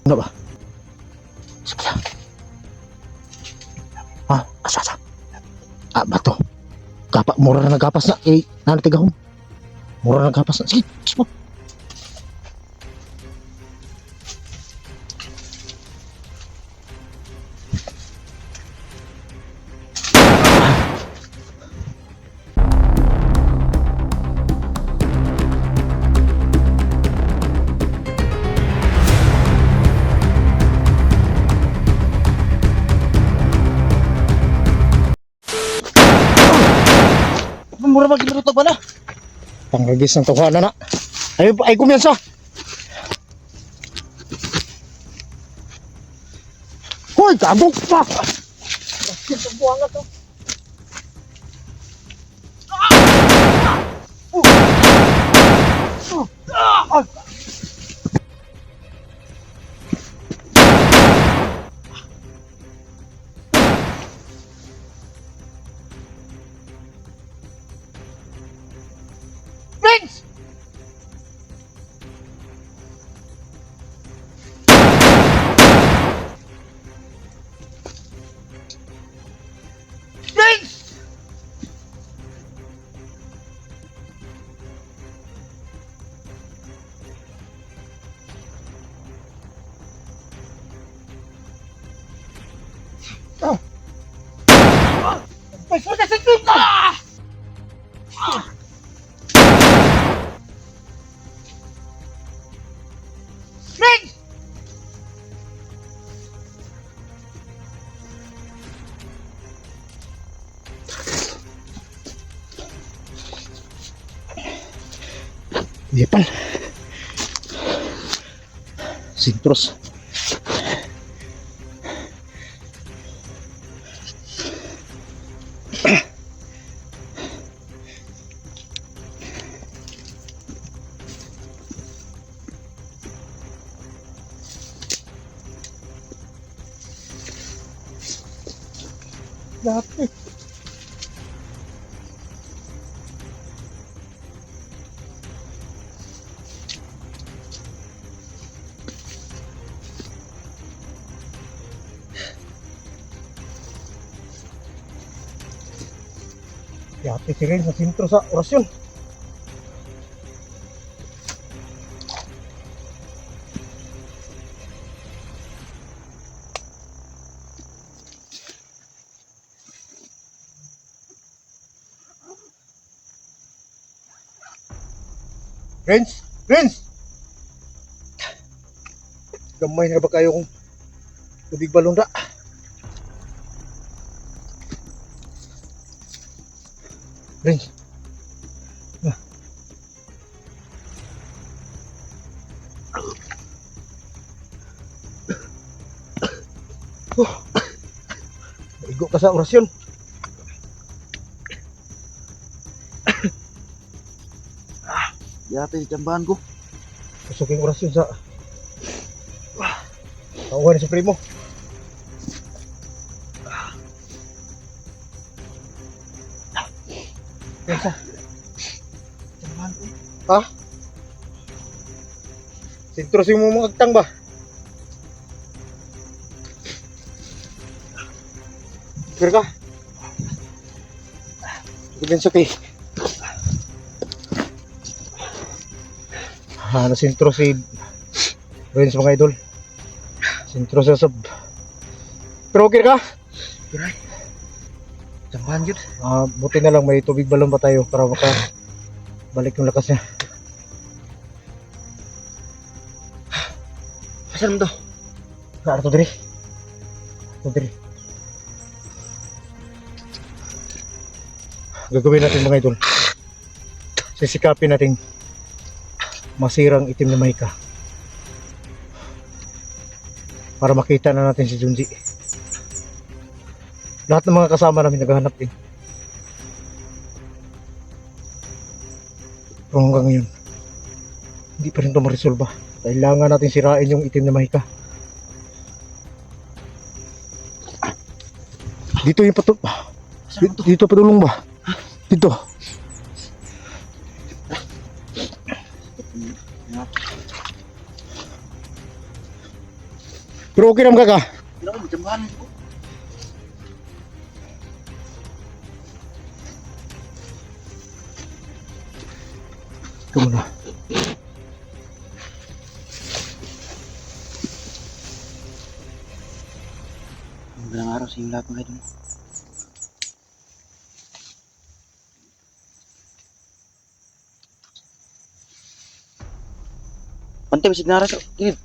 Ano ba? Sige. Ha? Asa? Bato. Mura na nagapas na. Nanatigahom. Mura na nagapas na. Sige, sige. Mura mag-iluto ba na? Panggagis ng tuwa na. Ay kumyansa. Hoy, kabog pa! Ito buwangat to. Prince! Prince! May sulit sa tingka! Prince! Ipal. Sintros. Dati. Yate si Ren sa sintro sa orasyon. Renz! Gamay na ba kayo kung tubig balon da? Renz! Maigo ka sa orasyon. Yate, jambahan ko. Pusuking orasyon sa tauhan sa primo. Renz, Jambahan ko. ha? Sintro si mo mga agtang ba? Kira ka? Ibigin sa kay. Sintro si Renz mga idol. Sintro sa sab. Pero okay ka? Kiray. Jambahan yun. Buti na lang may tubig balon pa tayo para maka balik yung lakas niya. Asan mo to? Ito diri. Ito diri. Gagawin natin mga idol. Sisikapin natin masirang itim na mahika para makita na natin si Junji. Lahat ng mga kasama namin naghahanap din. Pero hanggang ngayon hindi pa rin ito marisolba. Kailangan natin sirain yung itim na mahika. Dito yung dito patulong ba? Dito. Pero okay naman ka. Hindi ako, jambahan ko. Ito muna. Magandang araw sa inyo lahat mga idol. Pante, masig na araw. Kinid.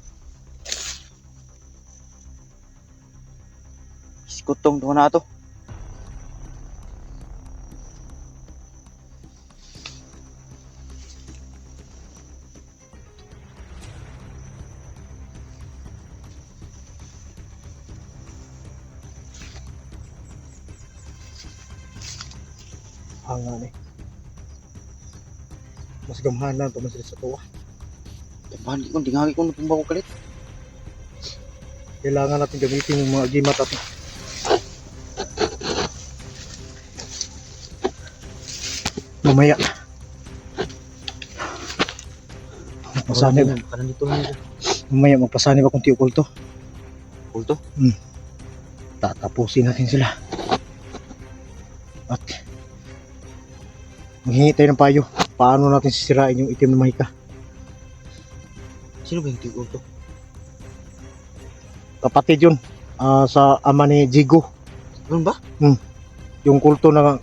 Sikutong doon na ito. Hangan eh. Mas gamhan lang ito mas sa tuwa. Jambahan ko, hindi nga ko natumba ko kalit. Kailangan natin gamitin yung mga gimat natin. Mamaya. Magpasanib. Kanan dito lang ito. Mamaya magpasanib akong tiukulto. Kulto. Tatapusin natin sila. At maghingi tayo ng payo. Paano natin sisirain yung itim na mahika? Sino ba yung kulto? Kapatid yun. Sa ama ni Jigo. Ano ba? Yung kulto na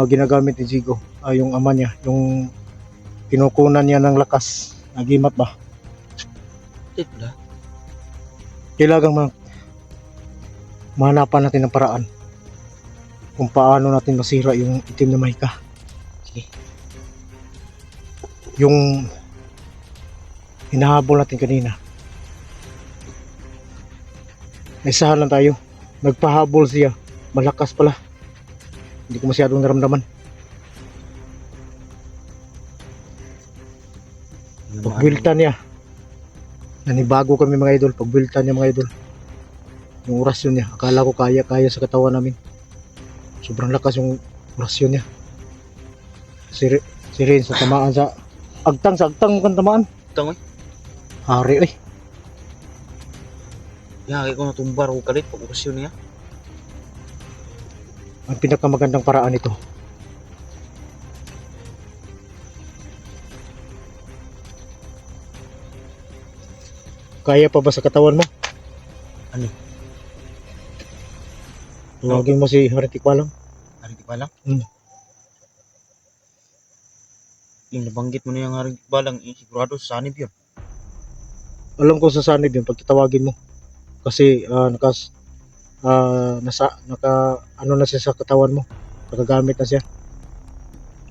ginagamit ni Jigo. Yung ama niya. Yung kinukunan niya ng lakas. Nagimat ba? Tit ba? Kailangan mahanapan natin ng paraan kung paano natin masira yung itim na mahika. Sige. Yung hinahabol natin kanina, naisahan lang tayo. Nagpahabol siya, malakas pala, hindi ko masyadong naramdaman. Pagbuilta niya, nanibago kami mga idol. Pagbuilta niya mga idol, yung orasyon niya, akala ko kaya sa katawan namin. Sobrang lakas yung orasyon niya. Si Rin sa tamaan sa agtang mukhang tamaan. Tangoy. Hari eh. Yan, ko natumbar ko kalit pag okasyon niya. Ang pinakamagandang paraan nito, kaya pa ba sa katawan mo? Ano? Tawagin mo si Haritikwalang. Haring Balang? Hmm. Yung nabanggit mo na yung Haring Balang, sigurado sa sanib yun. Alam ko sa sanib yun pag tatawagin mo. Kasi naka ano na siya sa katawan mo. Nakagamit na siya.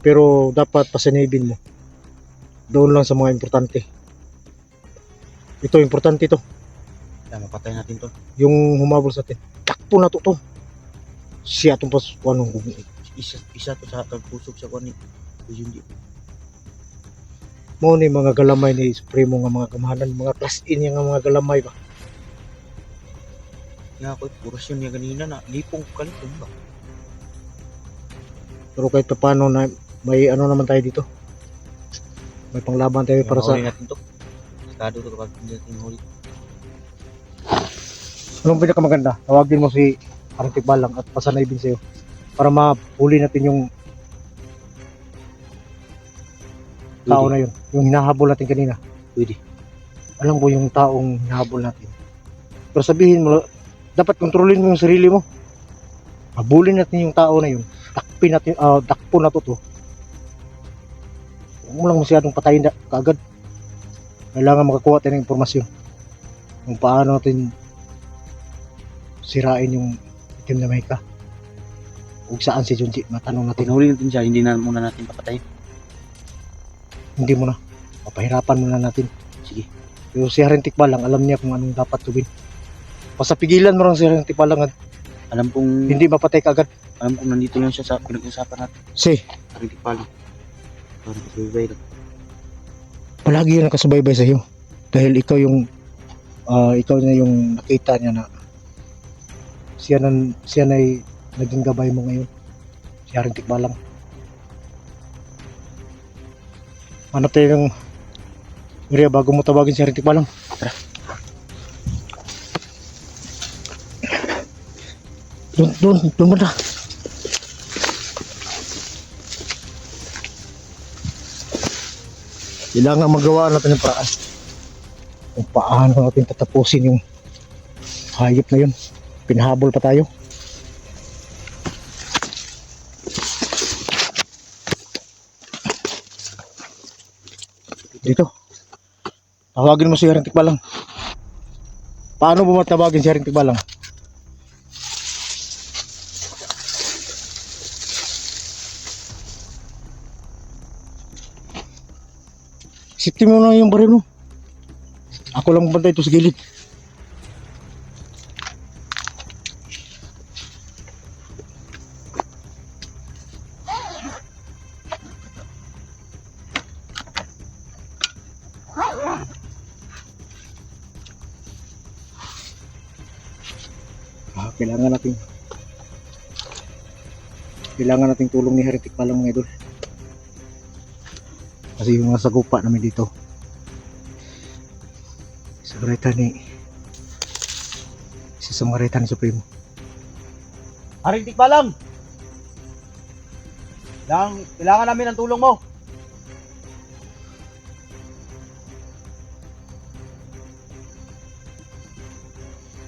Pero dapat pasanibin mo. Doon lang sa mga importante. Ito importante to. Kaya mapatay natin to. Yung humabol sa atin. Takpo na to. Siya itong pas anong Isa to sa tagpusok sa kuwan ni Kujundi. mo ni mga galamay ni Supremo nga mga gamahanan, mga class in nga mga galamay ba. Kaya ako, orasyon niya ganina na lipong ko kalit ba? Pero kahit pa paano na may ano naman tayo dito. May panglaban tayo para sa Mahuli natin to. Sikado to kapag hindi natin mahuli. anong pinakamaganda. Tawagin mo si Haritik Balang at pasanibin sa'yo para mahuli natin yung tao na yun. Yung hinahabol natin kanina. Pwede. Alam mo yung taong hinahabol natin. Pero sabihin mo, dapat kontrolin mo yung sarili mo. Habulin natin yung tao na yun. Takpin natin, takpo na to. Huwag mo lang masyadong patayin na kaagad. Kailangan makakuha tayo ng impormasyon kung paano natin sirain yung itim na mahika. Kung saan si Junji, matanong natin. Tinahuli natin siya, hindi na muna natin papatayin. Hindi mo na. Papahirapan muna natin. Sige. Pero si Haritik Balang, alam niya kung anong dapat gawin. Basta pigilan mo lang si Haritik Balang at Alam kong hindi mapatay kaagad. alam kong nandito lang siya sa pinag-usapan natin. Si, Haring Balang. Parang kasubay lang. palagi yan nakasubaybay sa iyo. Dahil ikaw yung ikaw na yung nakita niya na siya na naging gabay mo ngayon. Si Haritik Balang. Hanap tayo ng area bago mo tawagin si Haritik Balang. Tara. Doon banda. Kailangan magawa natin yung paraan kung paano natin tatapusin yung hayop na yun. Pinahabol pa tayo. Dito. Tawagin mo si Haring Tikbalang. Paano mo matawagin si Haring Tikbalang? Safety mo na yung baril mo. Ako lang bantay ito sa gilid. Kailangan nating tulong ni Haring Tikbalang mga idol. Kasi yung mga sagupa namin dito. Samarita ni Supremo. Haring Tikbalang! Kailangan namin ng tulong mo.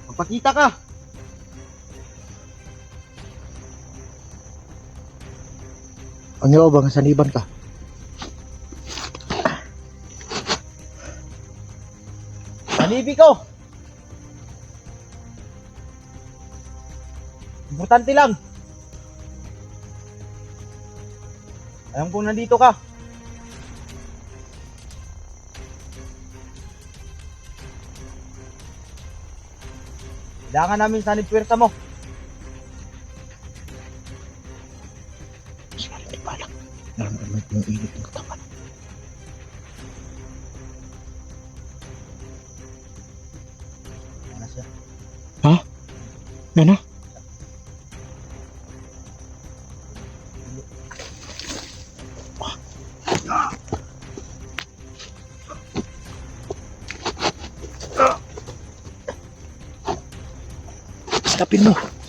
Magpakita ka! Ang iyo bang saniban ka? Nalibi ko! Importante lang. Alam kong nandito ka. Kailangan namin sanib puwersa mo. Si Haring Tikbalang. Naramdaman ko yung init ng katawan. Ano siya? Ha? Ano?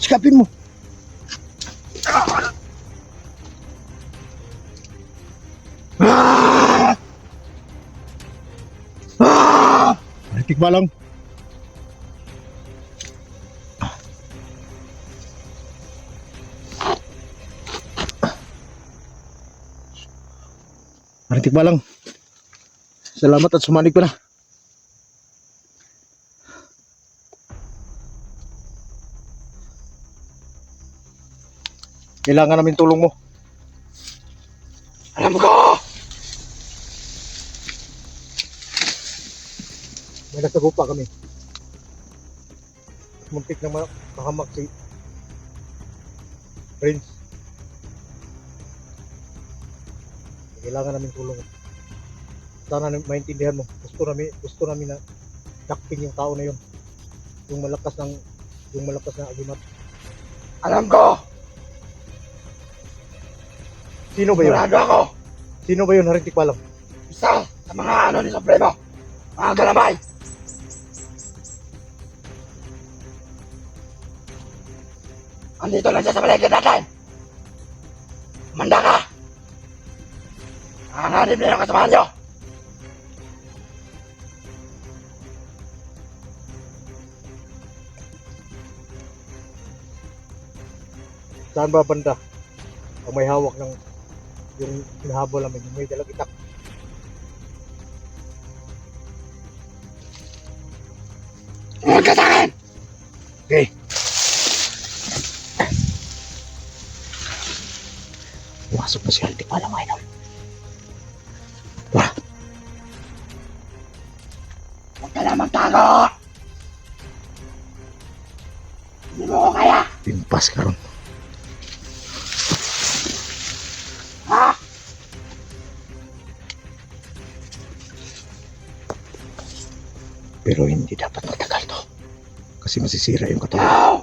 Sikapin mo. Haring Tikbalang. Haring Tikbalang. Salamat at sumanig ka na. Kailangan namin tulong mo. Alam ko! May nasagupa kami. Muntik na makahamak si Prince. Kailangan namin tulong. Sana maintindihan mo. Gusto namin na dakpin yung tao na yun. Yung malakas na agimat. Alam ko! Sino ba yun? Sigurado ako! Sino ba yun, Haring Tikbalang? Isa sa mga ano ni Supremo! Mga galamay! Andito lang siya sa paligid natin! Manda ka! Hanganib na yung kasamahan nyo! Saan ba banda? Ang may hawak ng yung hinahabol namin, yung may dalang itak. Huwag ka sa akin! Okay. Pumasok na si Haring Tikbalang mga idol. Tara. Huwag ka na magtago! Hindi mo ko kaya! Pimpas ka ron. Ha? Pero hindi dapat matagal to. Kasi masisira yung No!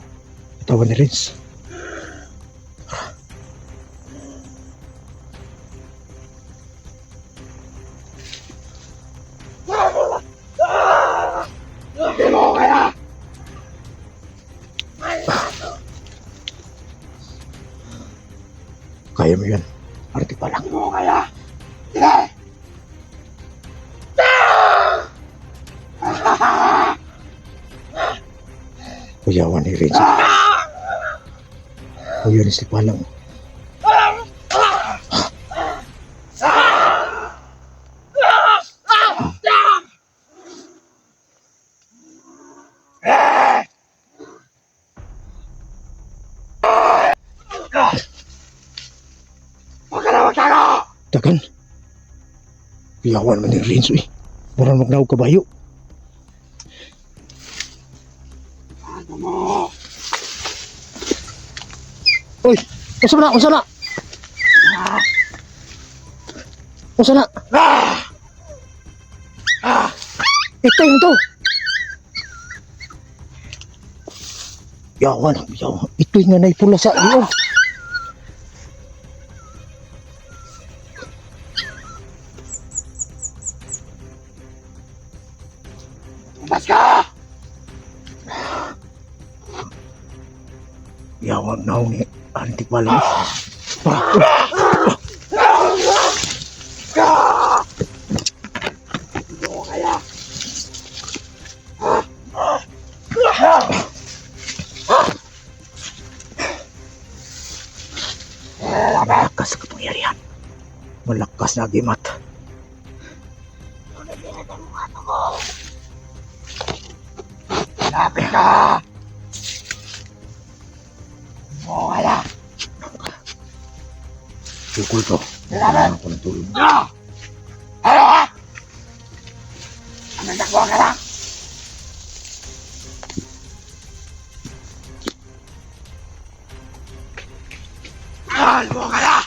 katawan ni Renz. Hindi mo ko kaya! mo kaya. Sige! Kuyawan ni Renzo. Kuya ni si Palang. Huwag ka na magtago! Tagan. Kuyawan man ni Renzo eh. Murang magnaw kabayo. Ano mo? Uy! Unsa na? Unsa na? Unsa na? Itay mo to! Yawan, yawan. Ito'y nga naipula sa iyo. Tumas ka! Yawan na ni Antik Palang. Hindi mo kaya. Malakas sa kapangyarihan. Malakas na agimat. Lapit ka! Hindi mo kaya. Tukul to. Lapit! Ako ng tulong. No! Ano ka? Anong takbo ka lang? Mahal mo ka na!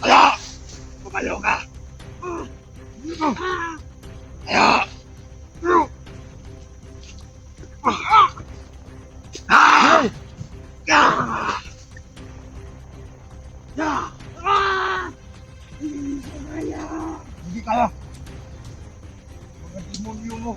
Ano? Bumalo ka! Ayo! Hindi kaya. Mga demonyo mo.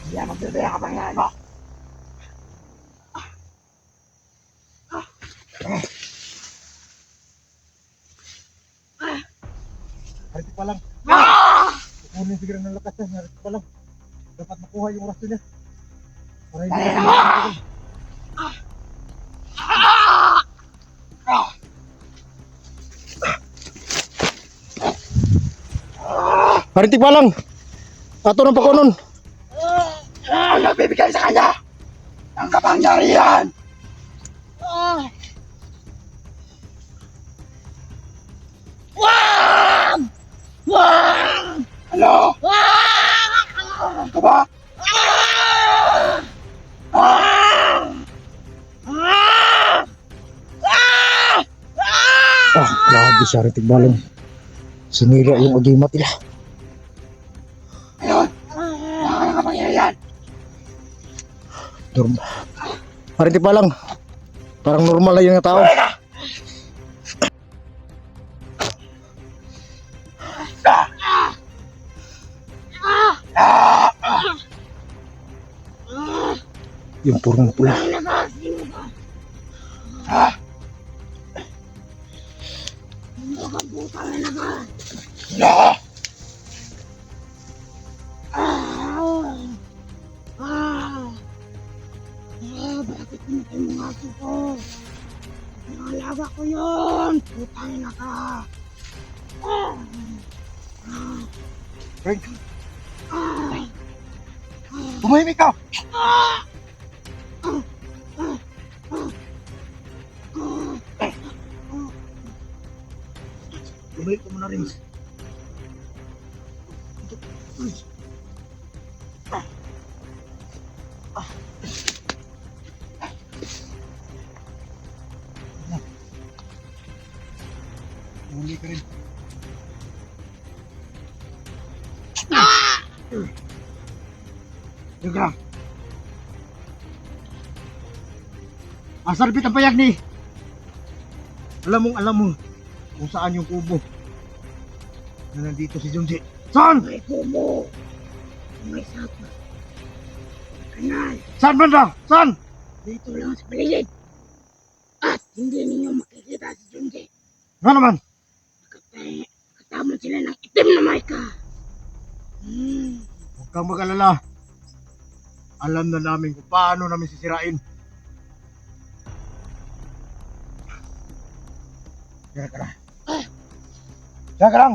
Hindi na magbibigay ka pangyayari mo. Antik Palang. Kukunin siguro ng lakas niya. Antik Palang. Dapat makuha yung oras niya. Para hindi Dali na na! Antik Palang. Ato ng pakunon. Ang nagbibigay sa kanya ng kapangyarihan. Ano? Ano ka ba? Grabe siya Antik Palang. Sinira yung agimat nila. Ayun, wala kang kapangyarihan. Antik Palang. Parang normal lang yung tao. Yung purong pula. No! Bakit pinatay mo nga ito ko? Nangalaga ko yun! Putang ina ka! Frank. Tumahimik ka! Tumahimik ka muna rin. Tumahimik ka rin. Teka. Asarbit ang payag ni. Alam mo kung saan yung kubo na nandito si Junji. Saan? May kubo. May sapa. Kanal. Saan banda? Saan? Dito lang sa paligid. At hindi ninyo makikita si Junji. Nga naman. Katama sila ng itim na marka. Huwag kang mag-alala. Alam na namin kung paano namin sisirain. Diyan ka lang. Diyan ka lang.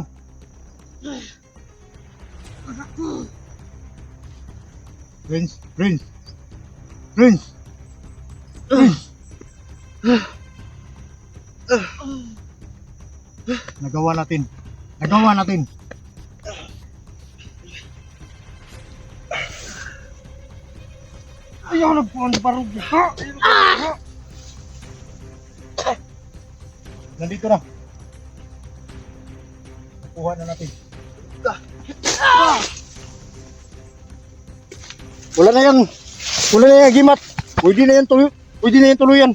Anak ko. Prince. Prince. Nagawa natin. Ayaw na po ang barog. Nandito na. Nakuha na natin. Wala na yan gimat. Pwede na yan tuluyan.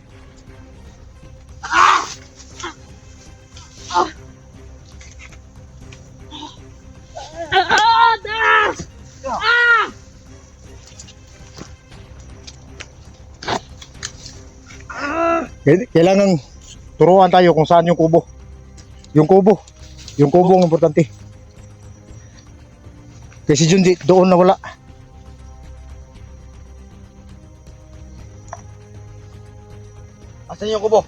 Kailangan turuan tayo kung saan yung kubo. Yung kubo ang importante. Kasi Junji doon nawala. Asan yung kubo?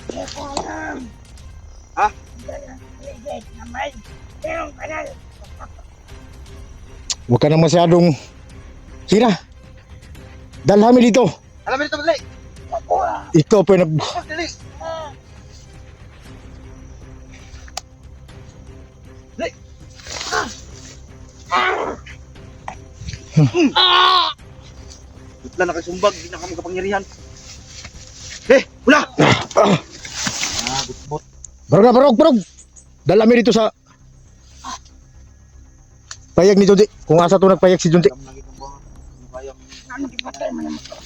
Hindi ko alam. Ha? Paligid na may merong kanal. Huwag ka na masyadong sira. Dalhami dito. Alam mo dito, Madali. Makuha. Ikaw pa nag... Madali. Butla na kay sumbag, hindi na ka makapangyarihan. Wala! Butbot. Barog. Dalhami dito sa... Payag ni Junji. Kung asa to nagpayag si Junji. Alam lagi kong buwangan. Ang bayang. Ano kipatay mo naman ko?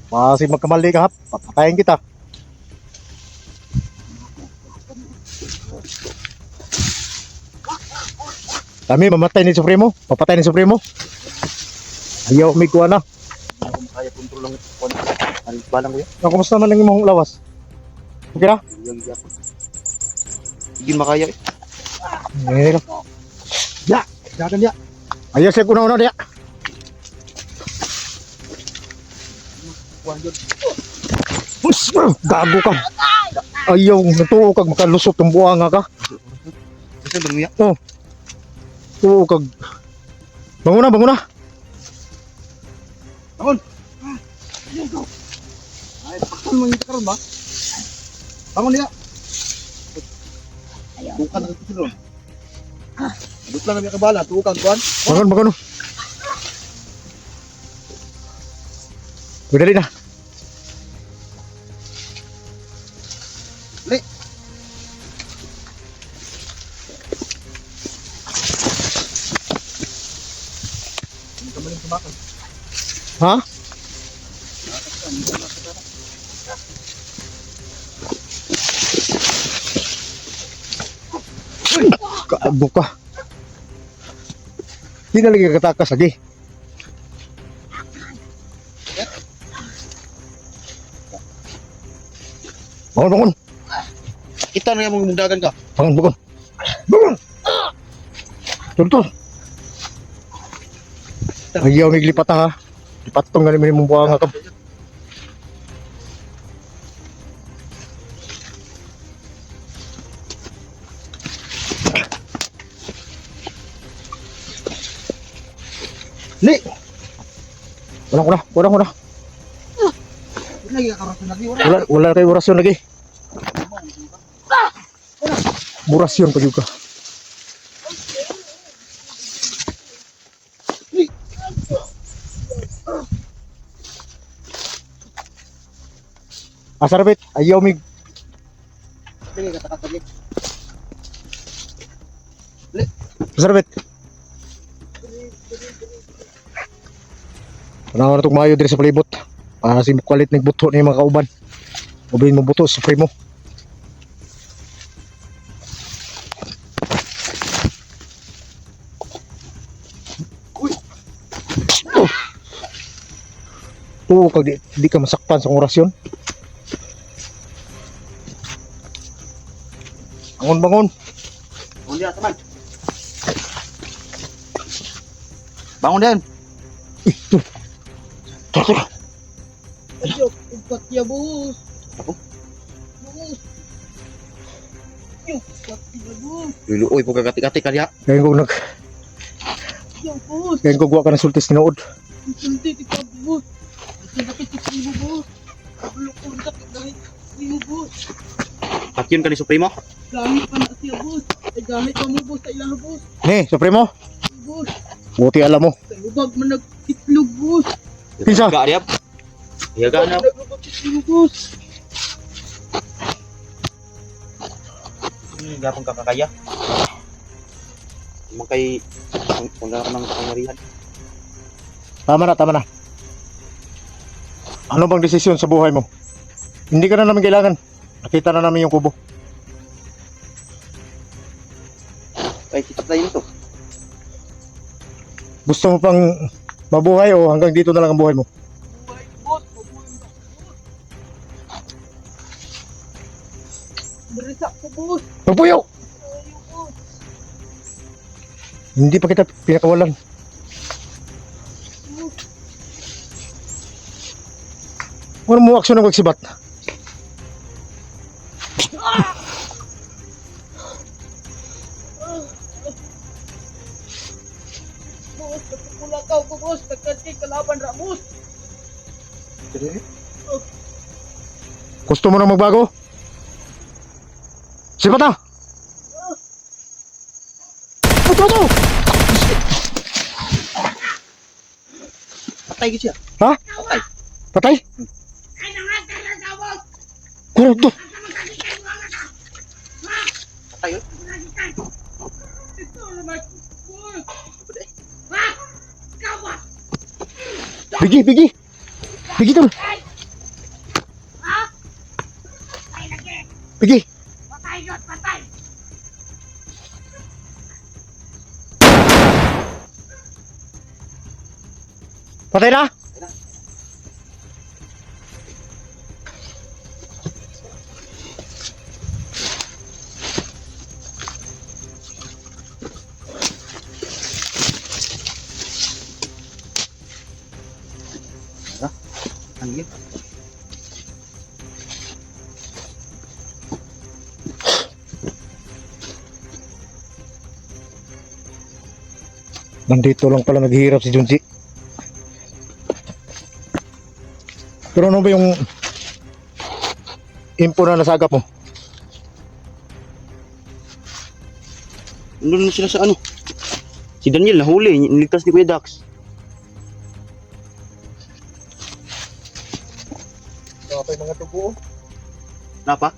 Masig magkamali ka, papatayin kita. Kami mamatay ni Supremo, papatay ni Supremo. Ayaw may kuha na. Hindi ko makaya kontrol lang ito. Alis balang ko yan. Kumusta man lang imong lawas? Okay na? Yung gyapon. Hindi makaya eh. Ngayon lang. Ya, dagan ya. Ayaw siya kuna-una dia. Kuhan yun. Bus, gago ka. Ayaw, natuo kag makalusot ng buhanga ka. Kasi bang niya? Tuo kag. Bangun na. Bangon! Ay, paktan mo yung karon ba? Bangon niya! Tukan na ito ron. Adot lang namin kabala, tukan kuhan. Bangun. Udah na. Li! Hindi ka maling tumakan. Ha? Gago ka. Hindi na lagi katakas lagi. Bangun. Kita na yung mugdagan ka. Bangun. Tuntun. Ayaw may lipat ha. Lipat tong galing mong buha nga ka. Li! Wala. Lagi ka karoon lagi. Wala kayo orasyon lagi. Orasyon pa juga. Asarbit, ayaw mig. Lagi ka takas. Sarabit. Tanawa na itong mayo diri sa palibot. Para si mukalit ng buto ni mga kauban. Ubihin mo buto, spray mo. Oo, kag di ka masakpan sa orasyon. Bangon, bangon. Bangun dia, teman. Bangun din. Tara, tara. Ayo, upat ya bos. Apa? Bos. Yo, upat ya bos. Dulu, oi, pagkakati-kati ka diha. Ngayon ko Yo, bos. ngayon ko guwa ka ng sultis tinood. Hindi kita bos. Sakit sa ibo bos. Belum ko sakit dahil ibo bos. Pakyon ka ni Supremo. Gahit pa na siya bos. Ay gahit pa mo bos sa ilang bos. Ni, Supremo. Bos. Buti alam mo. Sa lubag man nag-itlog bos. Kinsa? Gak dia. Ya gak na. Naglubag sa itlog bos. Gapon ka kakaya. Makay wala ka ng pangyarihan. Tama na, tama na. Ano bang desisyon sa buhay mo? Hindi ka na namin kailangan. Nakita na namin yung kubo. Ay, kita tayo nito. Gusto mo pang mabuhay o hanggang dito na lang ang buhay mo? Buhay bos. Mabuhay mo bos. Berisak ko bos. Magpuyo! Ayo bos. Hindi pa kita pinakawalan. Ano mo aksyon ng magsibat? Bos, nagpupulakaw ko bos. Nagkanti kalaban ra bos. Gusto mo na magbago? Sibat na! Ito! Patay gitu siya. Ha? Patay. Patay? Ay, nangatay na ka bos. Kurang to! Patay yun. Ito naman bos. Ha? Ikaw ba? Bigi, bigi! Bigi tol! Ha? Patay lagi. Bigi! Patay yun, patay. Patay na! Ano yun? Nandito lang pala naghihirap si Junji. Pero ano ba yung info na nasagap mo? Nandun na sila sa ano? Si Daniel nahuli. Niligtas ni Kuya Dax. Kapay mga tubo. Napa?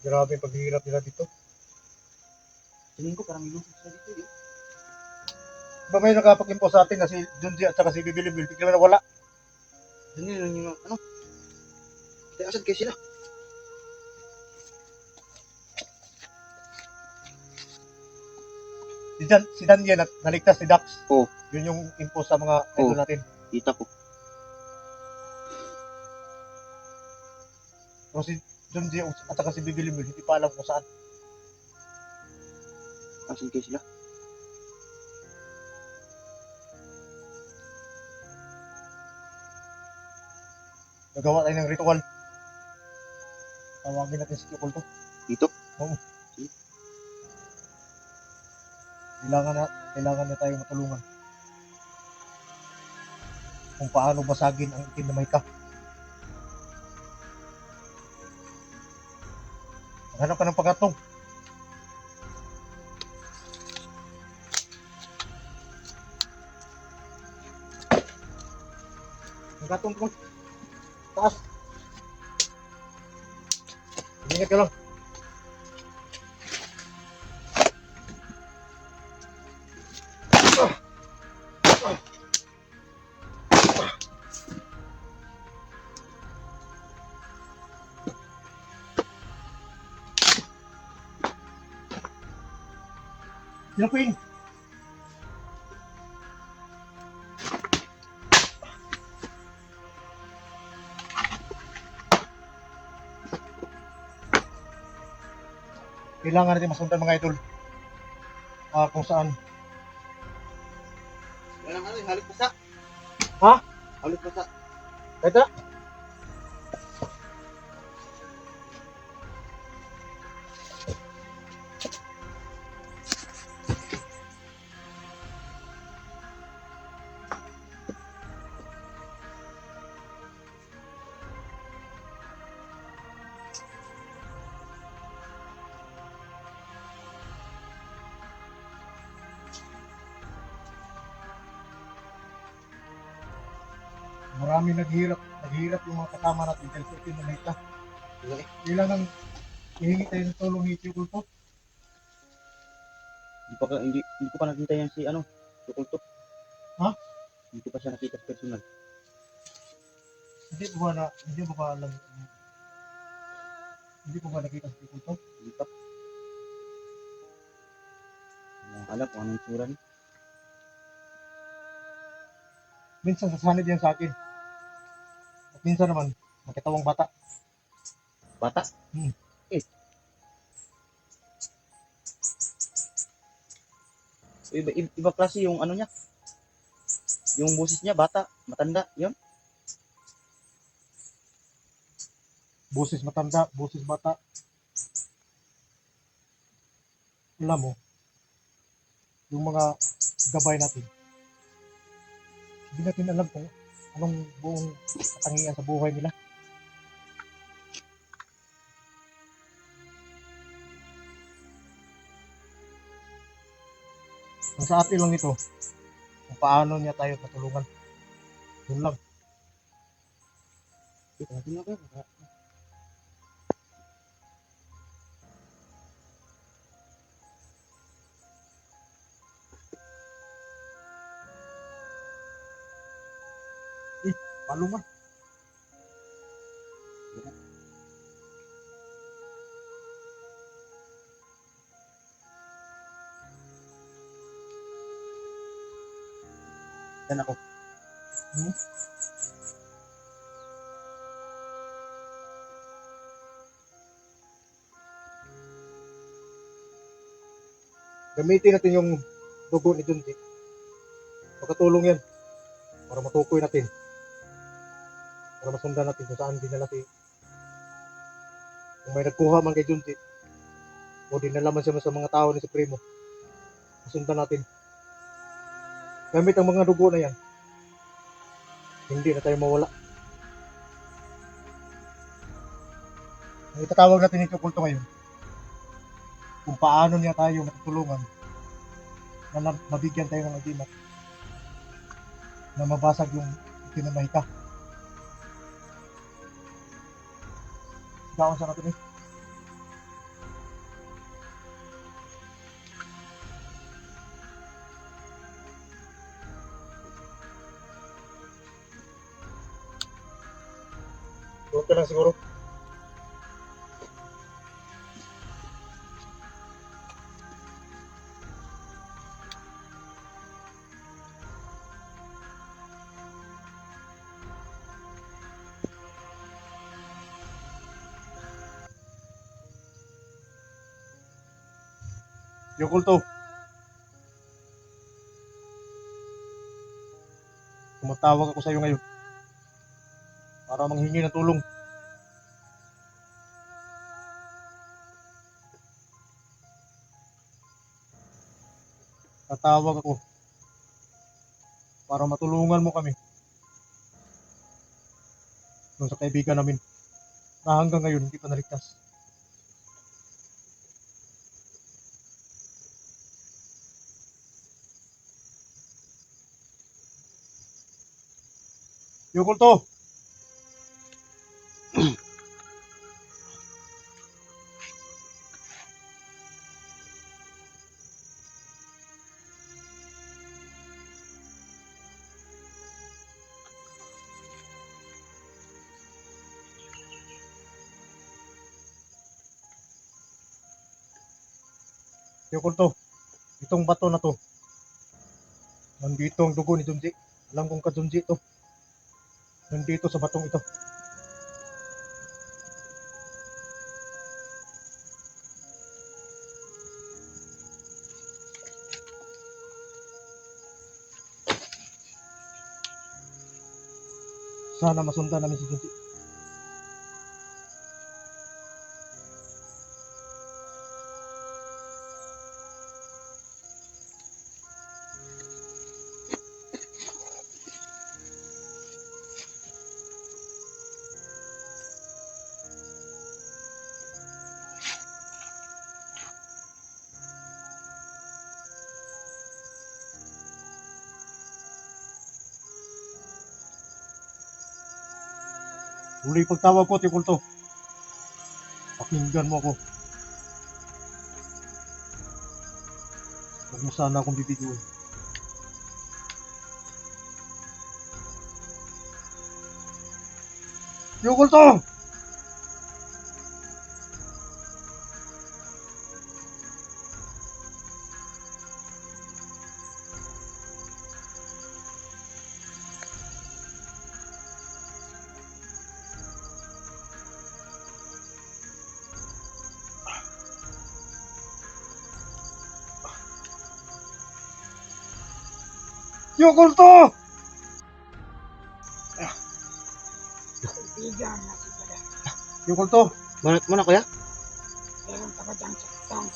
Grabe yung paghihirap nila dito. Tingin ko parang may lusog sila dito yun. Ba may nakapag-info sa atin na si Junji at saka si Bibilibil, bigla na wala. Daniel yung ano? Kaya asan kayo sila? Si Daniel at naligtas si Dax. Oo. Yun yung info sa mga idol Oo. natin. Kita ko. Pero si Junji at saka si Bibilibil, hindi pa alam kung saan. Asan kayo sila? Nagawa tayo ng ritual. Tawagin natin si Kukulto. Dito? Oo. Kailangan na tayong matulungan kung paano basagin ang itim na mahika. Maghanap ka ng pagkatong. Pagkatong ko. Taas. Ingat ka lang. Yakuin. Kailangan natin masundan mga idol. Kung saan. Walang ano, halot pasa. Ha? Halot pasa. Ito? Marami naghihirap yung mga kasama natin dahil sa itim na mahika. Kailangan hihingi tayo ng tulong ni Tio Kulto. Hindi ko pa nakita yan si ano, Tukulto. Ha? Hindi ko pa siya nakita sa personal. Hindi mo ba alam, hindi ko ba nakita sa Tio Kulto? Hindi pa. Alam kung anong tsura niya. Minsan sasanib yan sa akin. At minsan naman, makitawang bata. Bata? Hmm. Eh. Iba klase yung ano niya. Yung boses niya, bata, matanda, yun. Boses matanda, boses bata. Alam mo, yung mga gabay natin, hindi natin alam kung anong buong katangian sa buhay nila. Ang sa atin lang ito, kung paano niya tayo patulungan. Yun lang. Grabe nga ba? Palo nga. Yan ako. Hmm? Gamitin natin yung dugo ni Junji. Makatulong yan para matukoy natin. Para masundan natin kung saan dinala si, kung may nagkuha man kay Junji o dinala man siya sa mga tao ni Supremo, masundan natin. Gamit ang mga dugo na yan, hindi na tayo mawala. Ang itatawag natin ni Kulto ngayon, kung paano niya tayo matutulungan na mabigyan tayo ng agimat na mabasag yung itinamahika. Sigawan sa natin eh. Huwag ka lang siguro. Yung Kulto, tumatawag ako sa iyo ngayon para manghingi ng tulong. Tatawag ako para matulungan mo kami dun sa kaibigan namin na hanggang ngayon hindi pa naligtas. Yokulto! Yokulto, itong bato na to, nandito ang dugo ni Junji. Alam kong ka-Junji to. Nandito sa batong ito. Sana masundan namin si Junji. Huli pagtawag ko, Yokulto. Pakinggan mo ako. Huwag mo sana akong bibiguin. Yokulto! Yokulto! Kaibigan na si Badan. Yokulto! Muna kuya? Meron ka ba diyang saktong?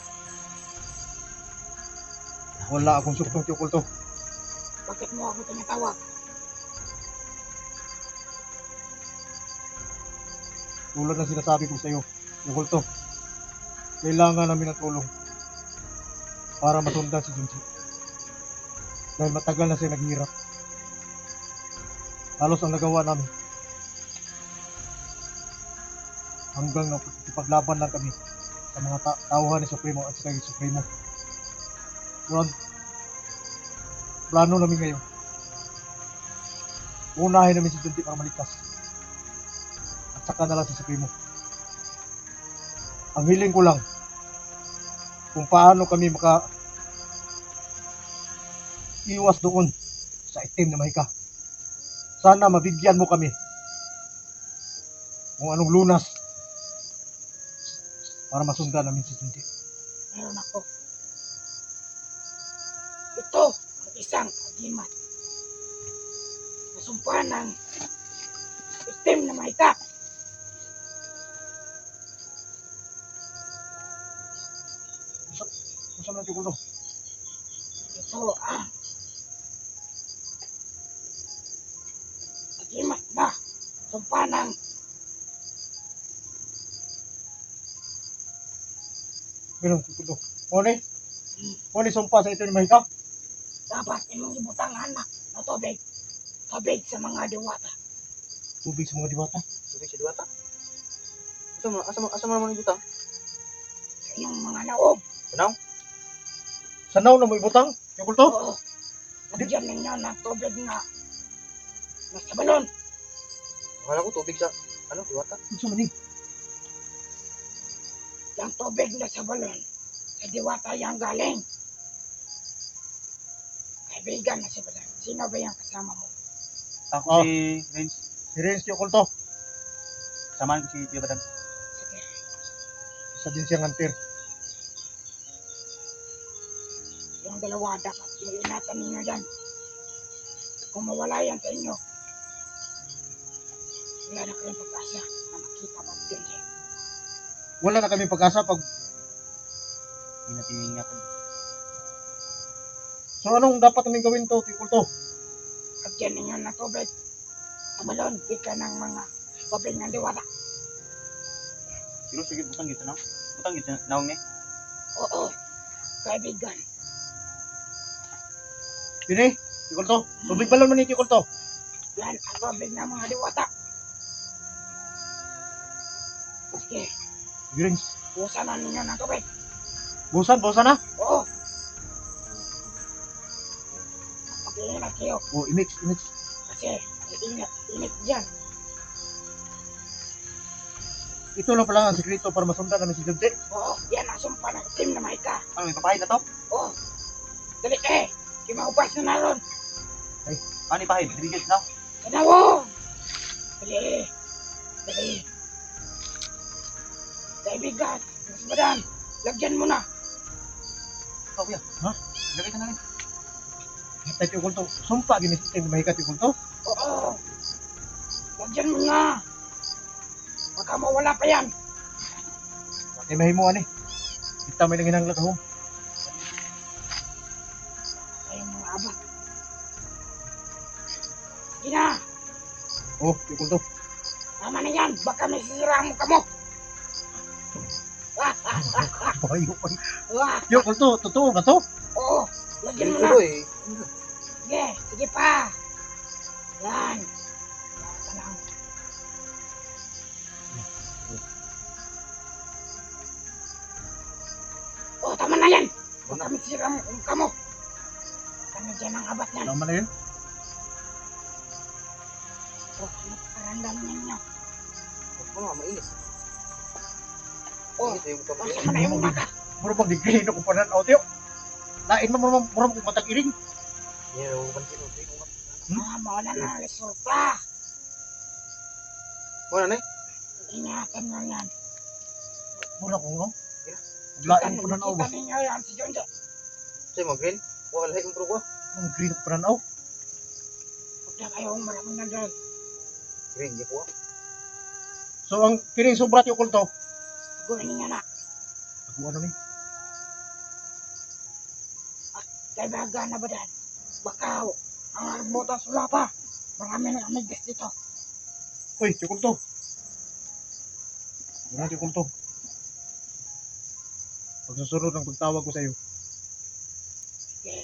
Wala akong suktong, Yokulto. Bakit mo ako tinatawag? Tulad ng sinasabi ko sa iyo, Yokulto. Kailangan namin ng tulong para masundan si Junji. Dahil matagal na siya naghihirap. Halos ang nagawa namin. Hanggang nakipaglaban lang kami sa mga tauhan ni Supremo at sa Supremo. Ron, plano namin ngayon. Unahin namin si Junji para maligtas. At saka na lang si Supremo. Ang hiling ko lang, kung paano kami iwas doon sa itim na mahika. Sana mabigyan mo kami kung anong lunas para masundan namin si Junji. Meron ako. Ito ang isang agimat. Nasumpahan ng itim na mahika. Saan natin ko to? Ito ang agimat na sumpahan ng Ganun, ko to. Mone sumpa sa ito ni mahika. dapat imong ibutang anak na tubig. Tubig sa mga diwata. Tubig sa mga diwata. Tubig sa diwata? Asa mo naman ibutang? Sa inyong mga naog. Ano? Sanaw na mo ibutang? Yokulto? Oo. Nabigyan ninyo ng tubig na nasa balon. Akala ko tubig sa, diwata? Gusto mo ni? Yung tubig na sa balon, sa diwata yung galing. Kaibigan na si Badan. Sino ba yung kasama mo? Ako Oh. si Renz. Si Renz Yokulto. Samahan ko si Kuya Badan. Sige. Isa din siyang antir. Yung dalawa dapat iingatan ninyo dyan. Kung mawala yan sa inyo, wala na kayong pag-asa na makita mag-tindi. Wala na kami pag-asa pag Hindi natin iingatan. So anong dapat namin gawin to, Tio Kulto? Lagyan ninyo ng tubig. Tumalon, kita ng mga tubig ng diwata. Pero sige, butang gitu na. Butang gitu naong ni. Oo, kaibigan. Dini, Tio Kulto. Tubig balon man ni Tio Kulto. Yan ang tubig ng mga diwata. Sige, Grins. busan na ninyo ng tubig. Busan na. Oo. Mag-iingat kayo Oh, imix. kasi init dyan. Ito lang pala ang sekreto para masundan namin si Junti. Oo, yan ang sumpa ng team na mahika. Ano, ipapahid na to? Oo. Dali kimaupas na naroon. Ano ipahid? Dirigid na. Tanawo! Dali. Kaibigan, mas badan, lagyan mo na. Ikaw, kuya. Ha? Lagay ka na rin. Hatay Tio Kulto. Sumpa ginisitin na mahikat Tio Kulto. Oo. Lagyan mo na. Baka mawala pa yan. Kaya mahimuan eh. Kita may nanginang lakahom. Kayong mga abak. Sige na. Oh, Tio Kulto. Tama na yan. Baka may sisira ang mukha mo. Bayo pa. Wah, Tio Kulto, totoo ba to? oo. Lagyan mo na. eh. Sige pa. Yan. Yan lang. Oh, tama na yan. Baka may sisira ang mukha mo. Kami dyan ang abat yan. Tama na yun. Oh, napakarandam ninyo. Oo, mainit. Oh, Ito yung masama na yung umaga. Muro pag digrino ko pa na o Tio. Lain mo muro kung matag-iring. Yeah, pansin mo. Mawala na resulta. Wala na Ingatan mo yan. Muro ko no. Lain ko na na Kita ninyo yan si Jonjo. Say mo, green. Wala yung bro ko. Ang green ko pa na o. Huwag na kayong maraming nagay. Green, di ko. So ang kiring sobra Tio Kulto. Gawin ninyo na. Ako ano ni? Kaibaga na ba dan? Bakaw. Ang arbutas wala pa. Marami na amigos dito. Uy, Tio Kulto. Ano Tio Kulto? Pag susunod ang pagtawag ko sa iyo. Sige.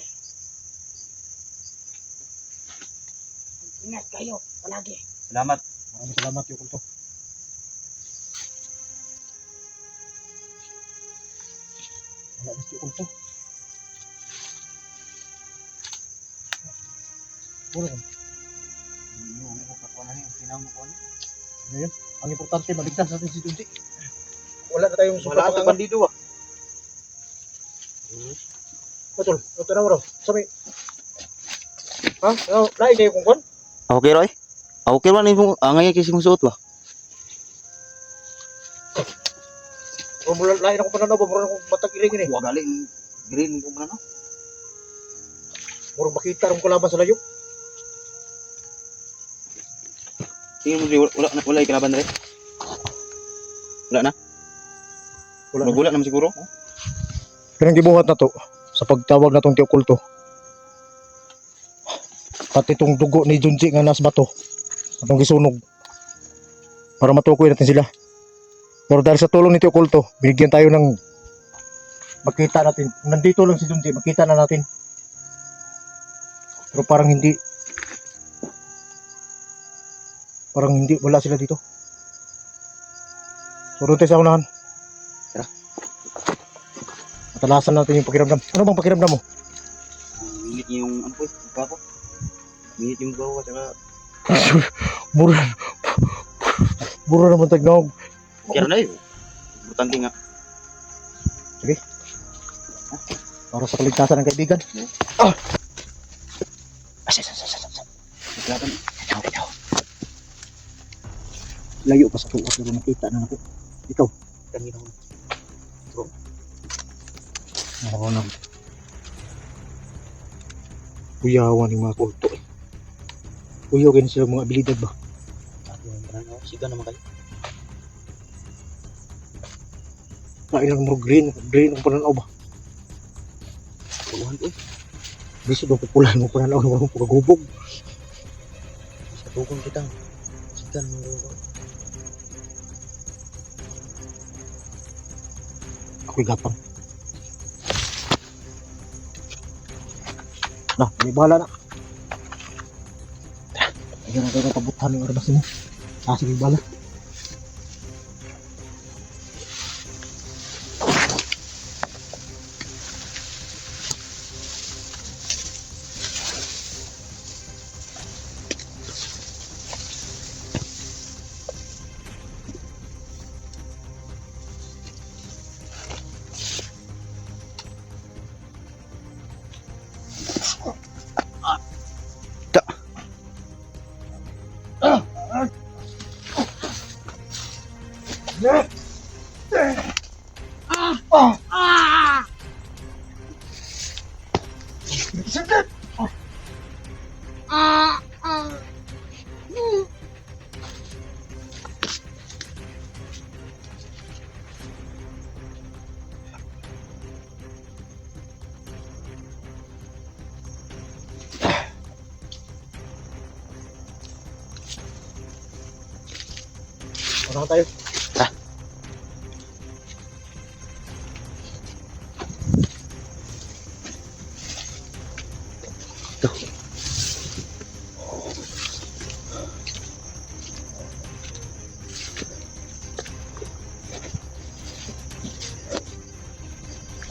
Ingat kayo. Palagi. Salamat. Maraming salamat Tio Kulto. Wala na si Tio Kulto. Puro ko. Yung ko kakuha na rin. Sinama ko na. Ngayon, ang importante, maligtas natin si Junti. Wala na tayong Wala super ka bandido ah. Betul, ito na mo Sabi. Ha? No, lain kayo kung kon? Okay, Roy. Okay man yung ngayon kasi mong suot ba? O mula lain ako pananaw ba? Mura akong matag-iring ini. Huwag galing green ko man no. Mura makita rin ko laban sa layo. Tingin mo di wala ikalaban rin. Wala na. Wala na. Magulat naman siguro. Pero gibuhat na to sa pagtawag na tong Tio Kulto. Pati itong dugo ni Junji nga nas bato. Atong gisunog. Para matukoy natin sila. Pero dahil sa tulong ni Tio Kulto, binigyan tayo ng makita natin. Kung nandito lang si Junji, makita na natin. Pero parang hindi. Wala sila dito. So doon tayo sa unahan. Tara. Matalasan natin yung pakiramdam. Ano bang pakiramdam mo? Minit yung ano po, gapo. Minit yung gawa at saka Mura naman tagnog. kaya na yun. Importante nga. Para sa kaligtasan ng kaibigan. Laban. Layo pa sa tuwa pero nakita na ako. Ikaw. Kanina ko. Ako na. Kuyawan yung mga kulto eh. Kuyawan sila mga abilidad ba? Siga naman kayo. Kain lang mo green ang pananaw ba? Puluhan ko eh. Biso doon pupulan mo pa na lang mo pagubog. Sa tukong kitang. Sikan mo. Ako'y gapang. Nah, may bahala na. Ayan na tayo pabutan ng arbas mo. Sige, bahala. Ano tayo?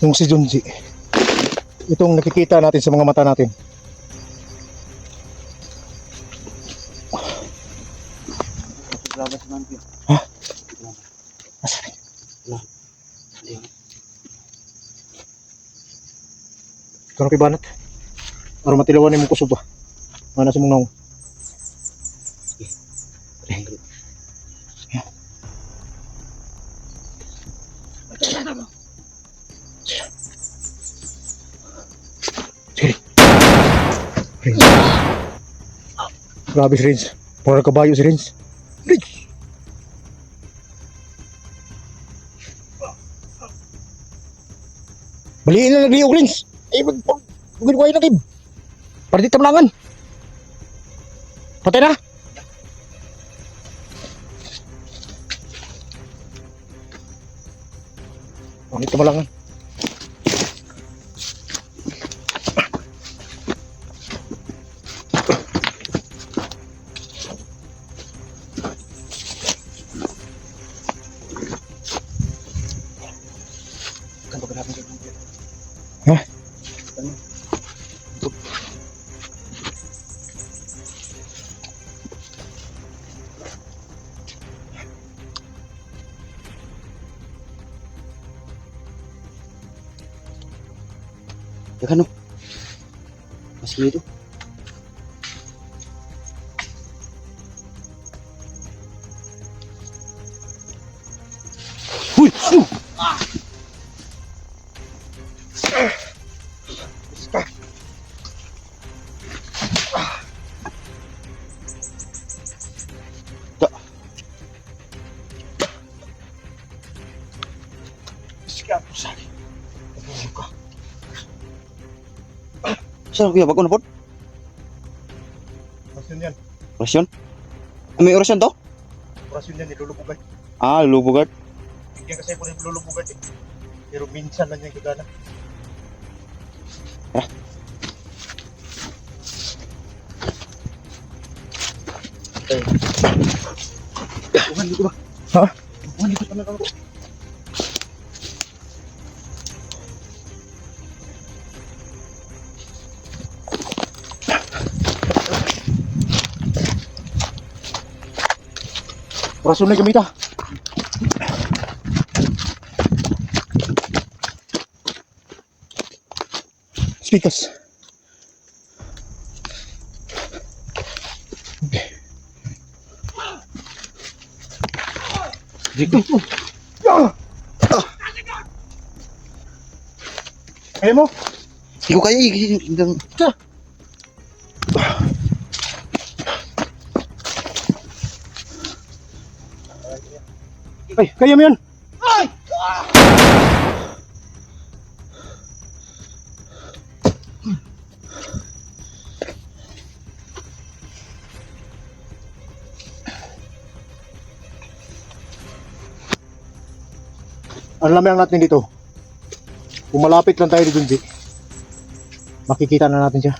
Yung si Junji, itong nakikita natin sa mga mata natin. Labas man ko. Ha? Asan? Kano kay banat? Para matilawan ni mo kusog ba? Mana sa mong naong? Sige. Rins. Grabe si Rins. Para kabayo si Rins. Rins. Baliin na nagliog Rins. Eh, magbinuhay na kib. Para di tamlangan. Patay na. Oh, di tamlangan. Hah? Ya kan, masih itu. Huy! Saan kuya bago na po? Orasyon yan. Orasyon? May orasyon to? Orasyon yan, nilulubugan. Ah, lulubugan. Hindi kasi po nilulubugan eh. Pero minsan lang yung gagana. Bukan dito ba? Ha? Bukan dito pa na ako. Orasyon na gamita. Speakers. Dito. Kaya mo? Hindi ko kaya hanggang Ay, kaya mo yan? Ay! Alam lang natin dito. Kung malapit lang tayo dito, Junji, makikita na natin siya.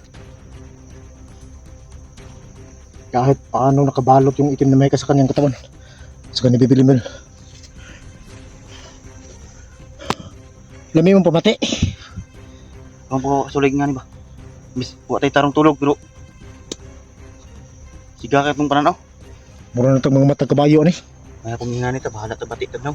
Kahit paano nakabalot yung itim na may sa kanyang katawan. Sa kanya bibili mo. Lami mong pamati. Ang po sulig nga ni ba. Bis wa tay tarong tulog pero siga kay tong pananaw. Mura na itong mga matag kabayo ni. Kaya kung nga nito bahala ta batik tagnaw.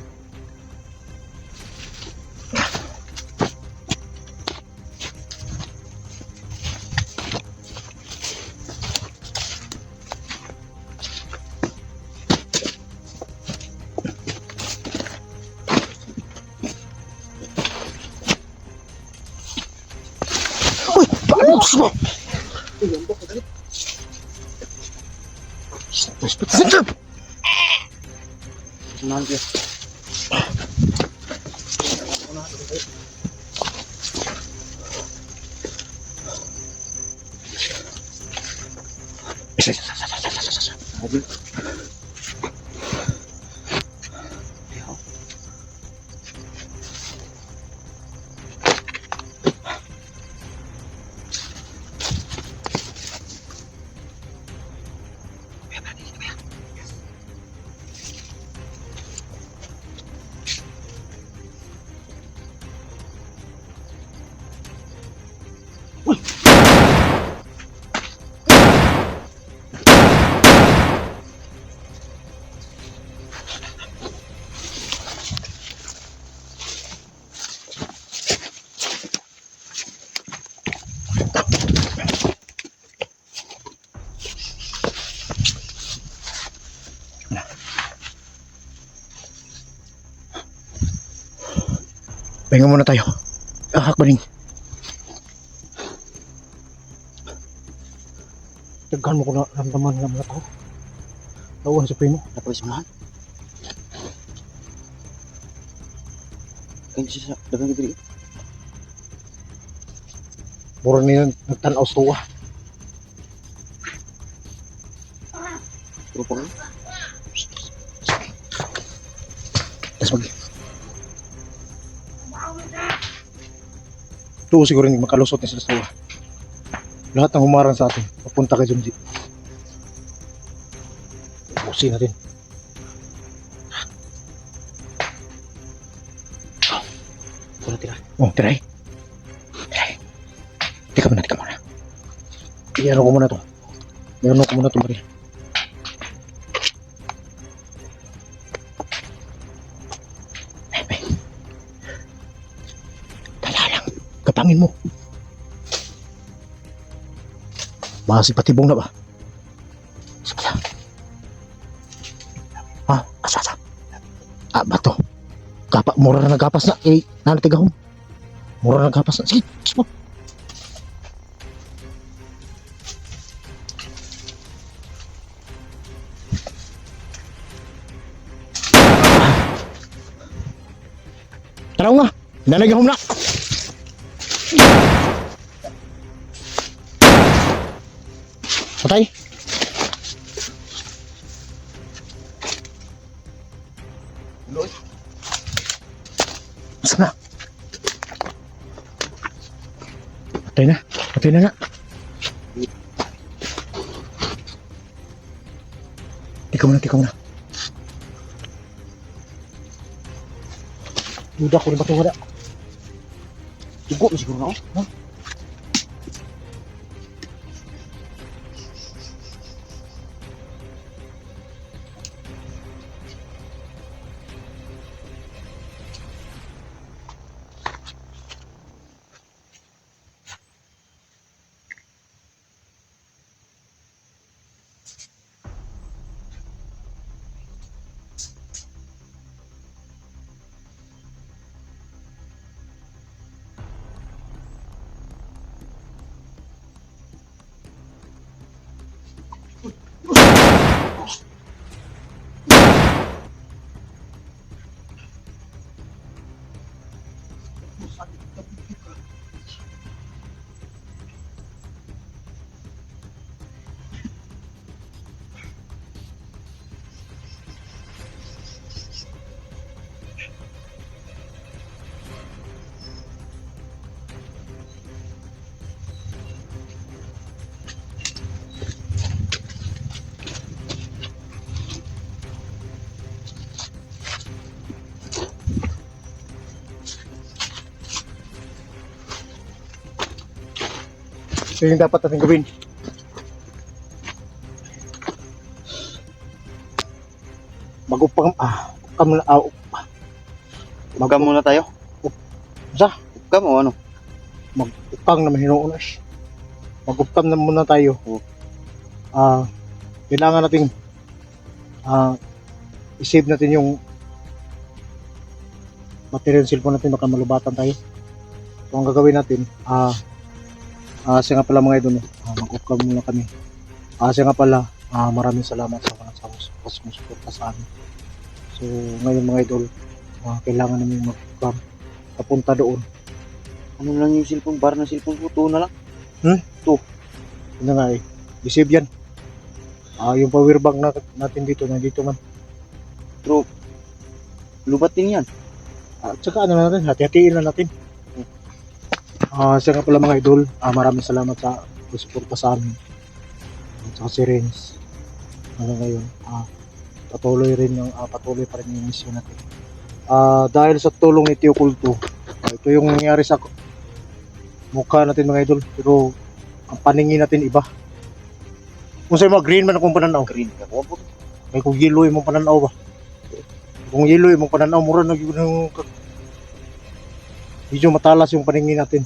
Uy! Paano mo? Stop! Sunan ko. Pahinga muna tayo. Ahak ba rin? Taghan mo ko na ramdaman ng mga tao. Tawan sa primo. Dapat sunan. Kan siya dagang gibili. Mura niya nagtanaw sa tuwa. Pero pa. Tapos mag... Ito siguro yung makalusot niya sa tuwa. Lahat ng humarang sa atin, papunta kay Junji. Ubusin natin. Wala tira. Oh, tiray. Tiray. Tika muna, tika muna. Iyan ko muna to. Meron ko muna to, Maria. Tala lang. Kapangin mo. Masig patibong na ba? Sige lang. Ha? Asa? Ah, bato. Mura na nagapas na. Eh, nanatigahon. Mura na nagapas na. Sige, sige. Taraw nga. Nanagahon na. Patay. Loy. Asa na? Patay na. Patay na nga. Tika muna. Duda ko rin ba ito wala? Tugo mo siguro na oh. Ha? Ito yung dapat natin gawin. Mag-upang, upang na, Upkam muna tayo. Sa? Upkam o ano? Mag-upang na mahinoon na siya. Mag-upang na muna tayo. Oo. Kailangan natin i-save natin yung material cellphone natin, baka malubatan tayo. So ang gagawin natin, siya nga pala mga idol, mag-upload muna kami. Siya nga pala, maraming salamat sa mga sumusuporta sa amin. So ngayon mga idol, kailangan namin mag-upload papunta doon. Ano lang yung cellphone? Bar na cellphone ko. 2 na lang. Yun na nga eh, i-save yan. Yung power bank natin dito, nandito man. Pero, lubat din yan. At saka ano na natin, hati-hatiin na natin. Siya nga pala mga idol, maraming salamat sa suporta sa amin. At saka si Renz. Hanggang ngayon, patuloy pa rin yung mission natin. Dahil sa tulong ni Tio Kulto, ito yung nangyari sa mukha natin mga idol, pero ang paningin natin iba. Kung sa'yo mga green man akong pananaw, Green ka. Wabo. may kung yellow yung pananaw ba? Kung yellow yung pananaw, mura na yung medyo matalas yung paningin natin.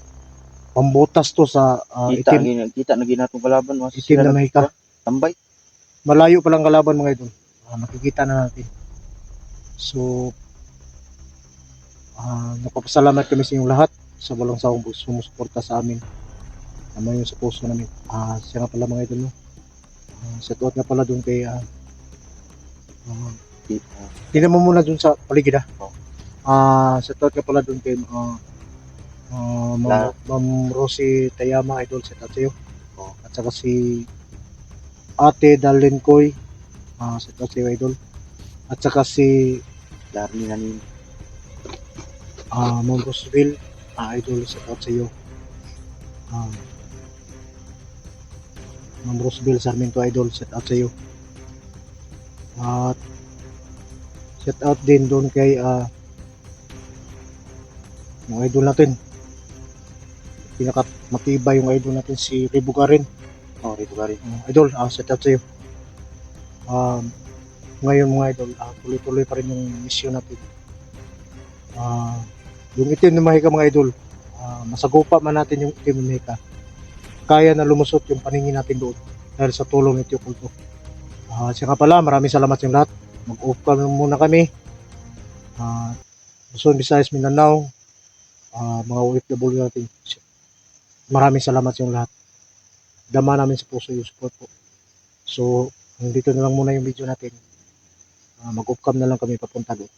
Pambutas to sa itim, Kita na ginatong kalaban. itim na mahika. Tambay. Malayo pa lang kalaban mga idol. Makikita na natin. So, napapasalamat kami sa inyong lahat sa walang sawang sumusuporta sa amin. Naman yung sa puso namin. Siya nga pala mga idol. Set out nga pala dun kay tingnan mo muna dun sa paligid set out nga pala dun kay Ma'am Rosie Tayama idol, set out sa'yo. At saka si Ate Darlene Koy, set out sa'yo idol. At saka si Darling na nini. Ma'am Roseville, idol, set out sa'yo. Ma'am Roseville Sarmiento idol, set out sa'yo. At set out din doon kay yung idol natin, pinaka matibay yung idol natin, si Ribugarin. Rito ka rin. Idol, set out sa'yo. Ngayon mga idol, tuloy-tuloy pa rin yung mission natin. Yung itim na mahika mga idol, masagupa man natin yung itim na mahika, kaya na lumusot yung paningin natin doon dahil sa tulong ni Tio Kulto. Siya nga pala, maraming salamat yung lahat. Mag-off muna kami. Luzon, Visayas, Mindanao, mga OFW natin. Maraming salamat yung lahat. Dama namin sa puso yung support po. So, dito na lang muna yung video natin. Mag-off na lang kami papunta doon.